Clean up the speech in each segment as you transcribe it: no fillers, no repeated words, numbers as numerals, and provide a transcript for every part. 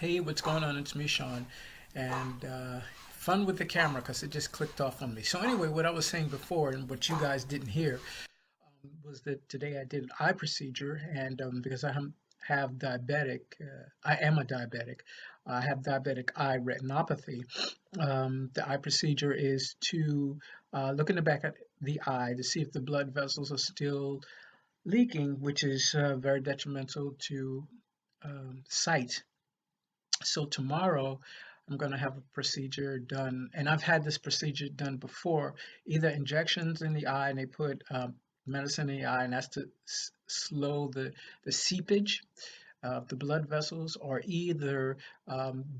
Hey, what's going on? It's me, Shaun, and fun with the camera because it just clicked off on me. So anyway, what I was saying before and what you guys didn't hear was that today I did an eye procedure, and because have diabetic, I am a diabetic. I have diabetic eye retinopathy. The eye procedure is to look in the back of the eye to see if the blood vessels are still leaking, which is very detrimental to sight. So tomorrow I'm going to have a procedure done, and I've had this procedure done before, either injections in the eye, and they put medicine in the eye, and that's to slow the seepage of the blood vessels, or either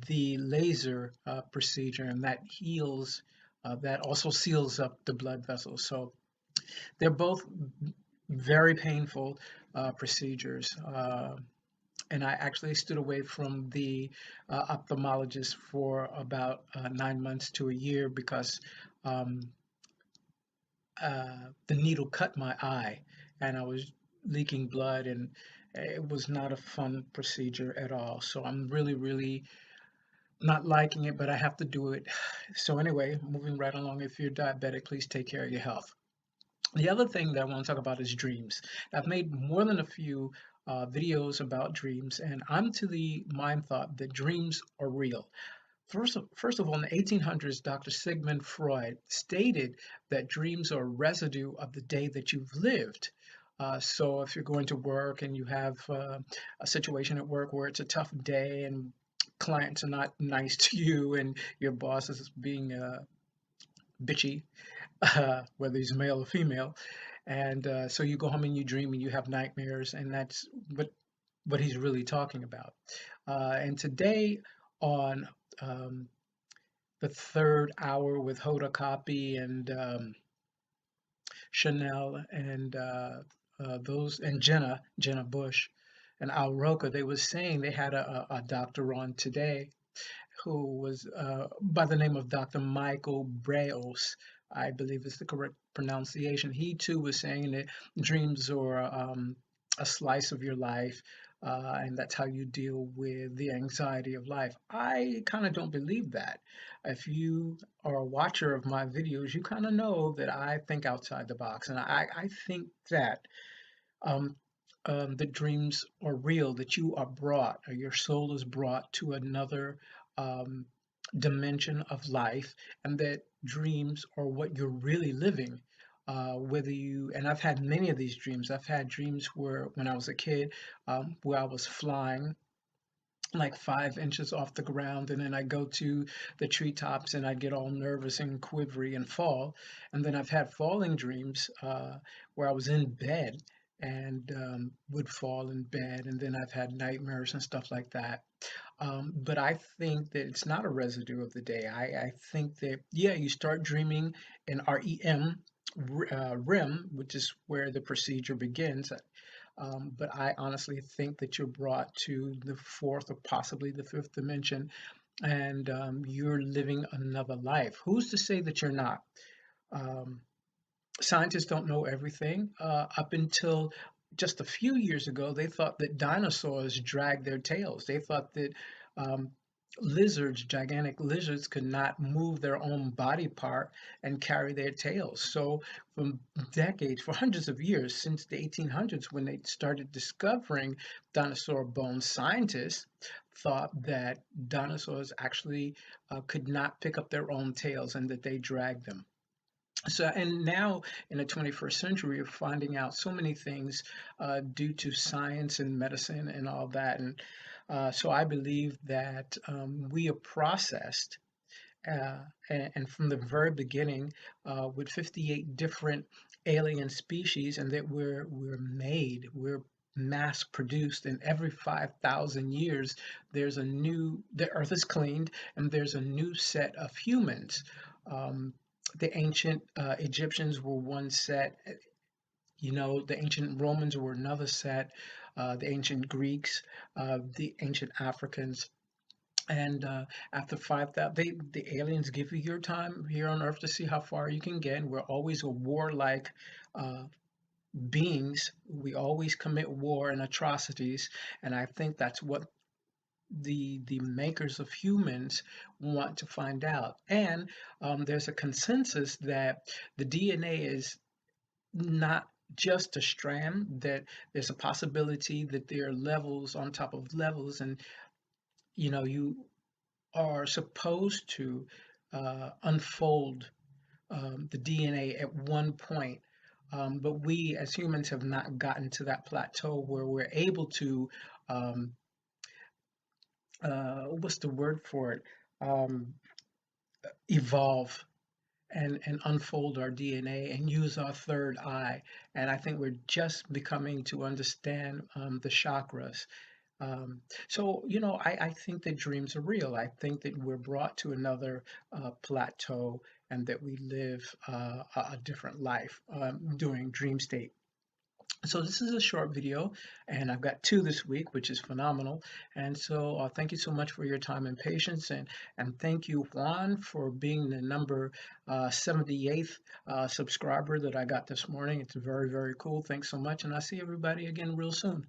the laser procedure, and that heals, that also seals up the blood vessels. So they're both very painful procedures. And I actually stood away from the ophthalmologist for about 9 months to a year because um, the needle cut my eye and I was leaking blood, and it was not a fun procedure at all. So I'm really, really not liking it, but I have to do it. So anyway, moving right along, if you're diabetic, please take care of your health. The other thing that I want to talk about is dreams. I've made more than a few videos about dreams, and I'm to the mind thought that dreams are real. First of all, in the 1800s, Dr. Sigmund Freud stated that dreams are a residue of the day that you've lived. So if you're going to work and you have a situation at work where it's a tough day and clients are not nice to you and your boss is being bitchy, whether he's male or female, and so you go home and you dream and you have nightmares, and that's what he's really talking about. And today on um, the third hour with Hoda Kotb and Chanel and those and Jenna Bush and Al Roker, they were saying they had a doctor on today who was by the name of Dr. Michael Breos, I believe is the correct pronunciation. He too was saying that dreams are a slice of your life, and that's how you deal with the anxiety of life. I kind of don't believe that. If you are a watcher of my videos, you kind of know that I think outside the box, and I think that um, the dreams are real, that you are brought, or your soul is brought to another um, dimension of life, and that dreams are what you're really living. Whether you, and I've had many of these dreams. I've had dreams where, when I was a kid, where I was flying like 5 inches off the ground, and then I go to the treetops and I get all nervous and quivery and fall. And then I've had falling dreams where I was in bed and would fall in bed, and then I've had nightmares and stuff like that. But I think that it's not a residue of the day. I think that, yeah, you start dreaming in REM, REM, which is where the procedure begins. But I honestly think that you're brought to the fourth or possibly the fifth dimension, and you're living another life. Who's to say that you're not? Um, Scientists don't know everything. Up until just a few years ago, they thought that dinosaurs dragged their tails. They thought that um, lizards, gigantic lizards, could not move their own body part and carry their tails. So, for decades, for hundreds of years, since the 1800s, when they started discovering dinosaur bones, scientists thought that dinosaurs actually could not pick up their own tails and that they dragged them. So, and now in the 21st century, we're finding out so many things due to science and medicine and all that. And so I believe that we are processed, uh, and from the very beginning, with 58 different alien species, and that we're mass produced, and every 5,000 years, the earth is cleaned, and there's a new set of humans. Um, the ancient Egyptians were one set, the ancient Romans were another set, the ancient Greeks, the ancient Africans. And after 5,000, the aliens give you your time here on Earth to see how far you can get. And we're always a warlike uh, beings. We always commit war and atrocities. And I think that's what the makers of humans want to find out. And there's a consensus that the DNA is not just a strand, that there's a possibility that there are levels on top of levels, and you are supposed to unfold the DNA at one point. But we as humans have not gotten to that plateau where we're able to, um, what's the word for it? Um, Evolve and unfold our DNA and use our third eye. And I think we're just becoming to understand the chakras. So, I think that dreams are real. I think that we're brought to another plateau and that we live a different life during dream state. So this is a short video, and I've got two this week, which is phenomenal. And so thank you so much for your time and patience, and thank you, Juan, for being the number 78th subscriber that I got this morning. It's very, very cool. Thanks so much, and I'll see everybody again real soon.